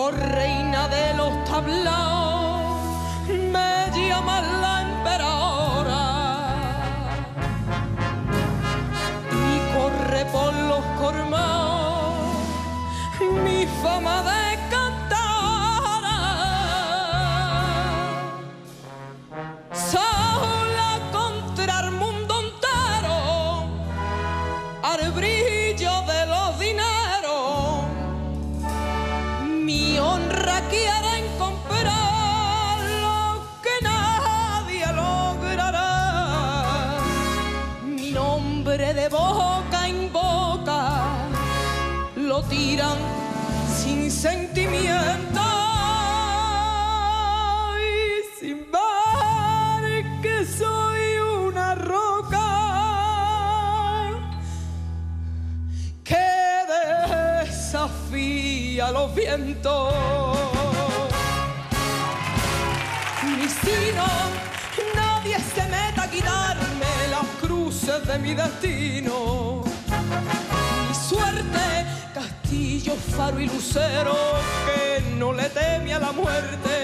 por reina de los tablaos me llaman la emperadora y corre por los colmados mi fama de cantora. Sola contra el mundo entero al brillo de los dineros mi honra quieren comprar lo que nadie logrará. Mi nombre de boca en boca lo tiran sin sentimiento y sin ver que soy una roca que desafía los vientos. Ni si no, nadie se meta a quitarme las cruces de mi destino. Mi suerte, castillo, faro y lucero que no le teme a la muerte.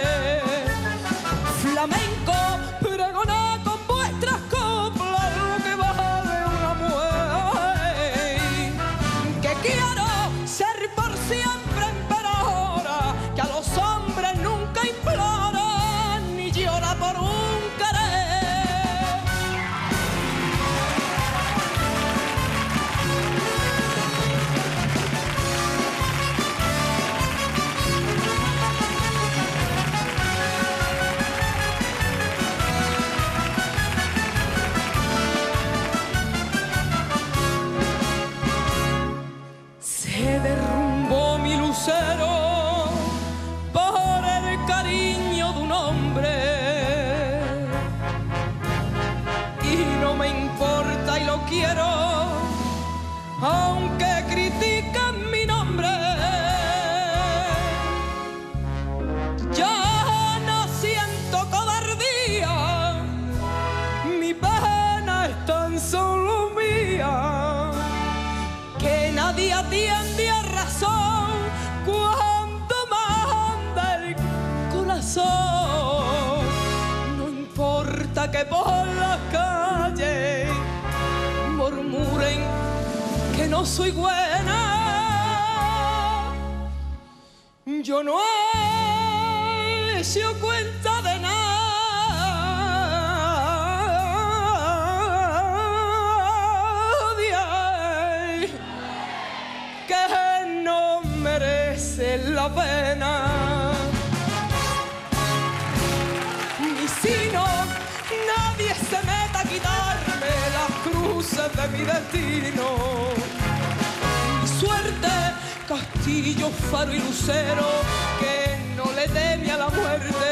Flamenco, pregoná con vuestras coplas lo que vale una mujer. Que quiero ser por siempre emperadora, que a los hombres nunca implora ni llora por un querer. Se derrumbó mi lucero por el cariño de un hombre y no me importa y lo quiero aunque critican mi nombre. Ya no siento cobardía, mi pena es tan solo mía, que nadie atiende a razón cuando manda el corazón. No importa que por la calle murmuren que no soy buena, yo no he hecho cuenta de nadie que no merece la pena. Ni si no, nadie se meta a quitarme las cruces de mi destino. Mi suerte, castillo, faro y lucero que no le teme a la muerte.